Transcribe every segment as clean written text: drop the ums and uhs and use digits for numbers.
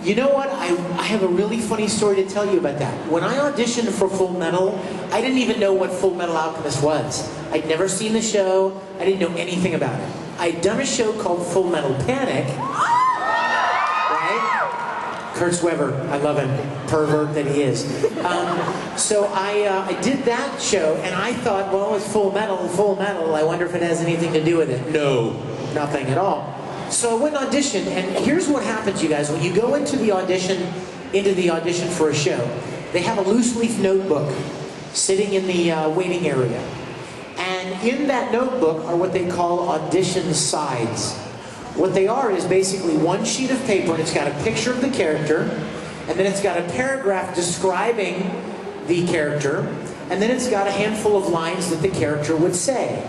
You know what? I have a really funny story to tell you about that. When I auditioned for Full Metal, I didn't even know what Fullmetal Alchemist was. I'd never seen the show. I didn't know anything about it. I'd done a show called Fullmetal Panic. Right? Kurt Weber, I love him. Pervert that he is. So I did that show, and I thought, well, it's Full Metal. I wonder if it has anything to do with it. No, nothing at all. So I went and auditioned, and here's what happens, you guys. When you go into the audition for a show, they have a loose leaf notebook sitting in the waiting area. And in that notebook are what they call audition sides. What they are is basically one sheet of paper, and it's got a picture of the character, and then it's got a paragraph describing the character, and then it's got a handful of lines that the character would say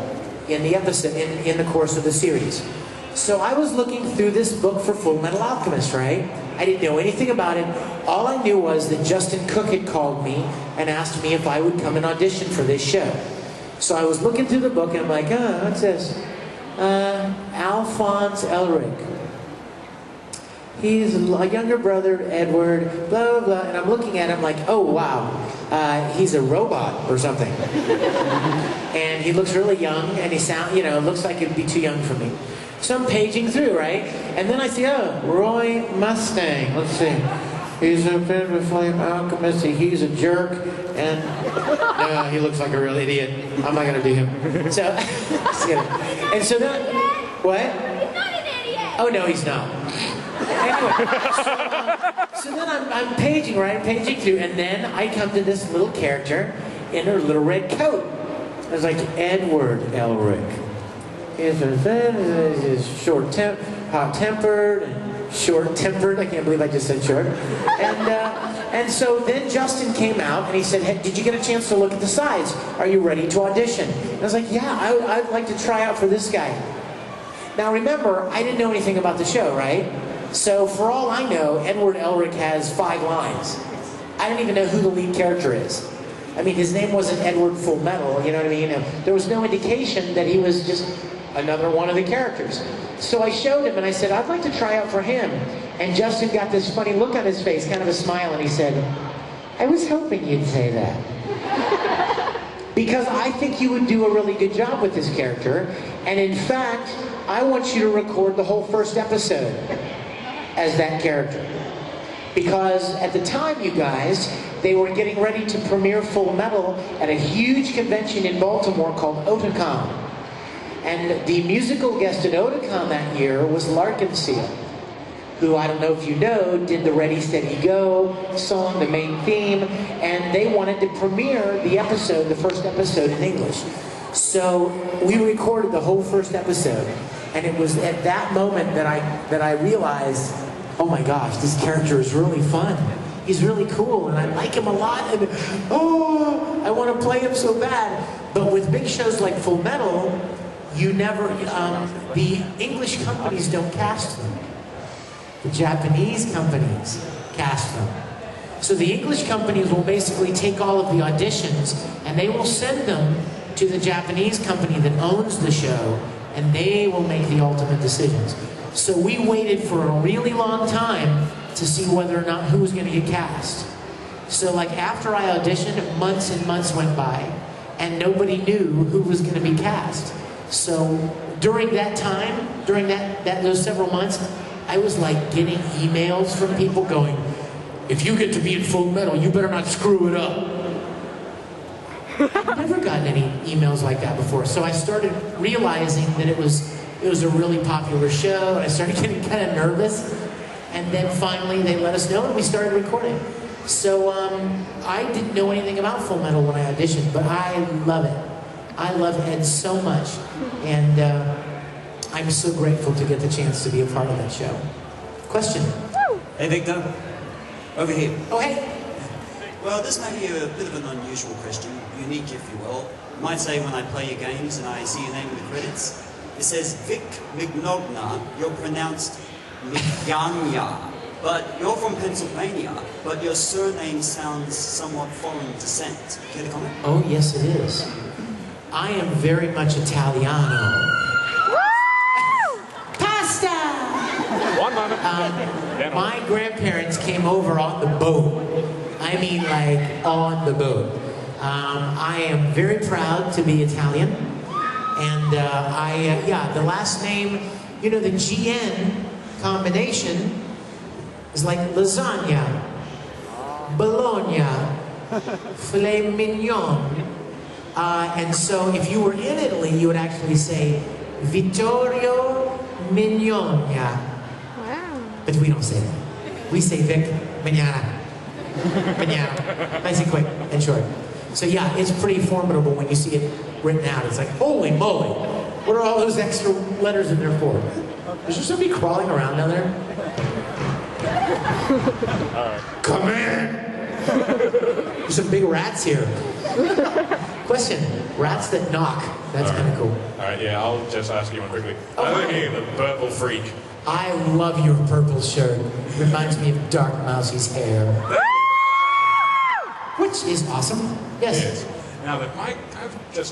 in the episode, in the course of the series. So I was looking through this book for Fullmetal Alchemist, right? I didn't know anything about it. All I knew was that Justin Cook had called me and asked me if I would come and audition for this show. So I was looking through the book, and I'm like, what's this? Alphonse Elric. He's a younger brother, Edward, blah, blah, blah. And I'm looking at him like, oh, wow. He's a robot or something. And he looks really young, and he looks like it'd be too young for me. So I'm paging through, right? And then I see, Roy Mustang. Let's see. He's a bit of a flame alchemist. He's a jerk. And no, he looks like a real idiot. I'm not going to do him. So, and so then, what? He's not an idiot. Oh, no, he's not. Anyway, so then I'm paging, right? I'm paging through, and then I come to this little character in her little red coat. I was like, Edward Elric. He's hot-tempered, and short-tempered. I can't believe I just said short. And so then Justin came out, and he said, hey, did you get a chance to look at the sides? Are you ready to audition? And I was like, yeah, I'd like to try out for this guy. Now remember, I didn't know anything about the show, right? So for all I know, Edward Elric has 5 lines. I don't even know who the lead character is. I mean, his name wasn't Edward Fullmetal, you know what I mean? There was no indication that he was just another one of the characters. So I showed him, and I said, I'd like to try out for him. And Justin got this funny look on his face, kind of a smile, and he said, I was hoping you'd say that. Because I think you would do a really good job with this character. And in fact, I want you to record the whole first episode as that character. Because at the time, you guys, they were getting ready to premiere Full Metal at a huge convention in Baltimore called Otakon. And the musical guest at Otakon that year was Larkenseal, who, I don't know if you know, did the Ready, Steady, Go song, the main theme, and they wanted to premiere the episode, the first episode in English. So we recorded the whole first episode, and it was at that moment that I realized, oh my gosh, this character is really fun. He's really cool, and I like him a lot, and oh, I want to play him so bad. But with big shows like Full Metal, you never, the English companies don't cast them. The Japanese companies cast them. So the English companies will basically take all of the auditions, and they will send them to the Japanese company that owns the show, and they will make the ultimate decisions. So we waited for a really long time to see whether or not who was going to get cast. So like after I auditioned, months and months went by, and nobody knew who was going to be cast. So during that time, during those several months, I was like getting emails from people going, if you get to be in Full Metal, you better not screw it up. I've never gotten any emails like that before. So I started realizing that it was a really popular show, and I started getting kind of nervous. And then finally they let us know, and we started recording. So I didn't know anything about Full Metal when I auditioned, but I love it. I love Ed so much, and I'm so grateful to get the chance to be a part of that show. Question? Hey Victor, over here. Oh hey. Well, this may be a bit of an unusual question, unique if you will. You might say when I play your games and I see your name in the credits, it says Vic Mignogna, you're pronounced Miganya, but you're from Pennsylvania, but your surname sounds somewhat foreign descent. Care to comment? Oh yes it is. I am very much Italiano. Woo! Pasta! One moment. My grandparents came over on the boat. I mean, like, on the boat. I am very proud to be Italian. And yeah, the last name, you know, the GN combination is like lasagna, Bologna, filet mignon. And so if you were in Italy, you would actually say Vittorio Mignogna. Wow. But we don't say that. We say Vic Mignana. Mignana. Nice and quick and short. So yeah, it's pretty formidable when you see it written out. It's like, holy moly, what are all those extra letters in there for? Is there somebody crawling around down there? Come in! There's some big rats here. Question, rats that knock. That's kind of cool. Alright, yeah, I'll just ask you one quickly. Over here, the purple freak. I love your purple shirt. Reminds me of Dark Mousie's hair. Which is awesome. Yes. Now, I've just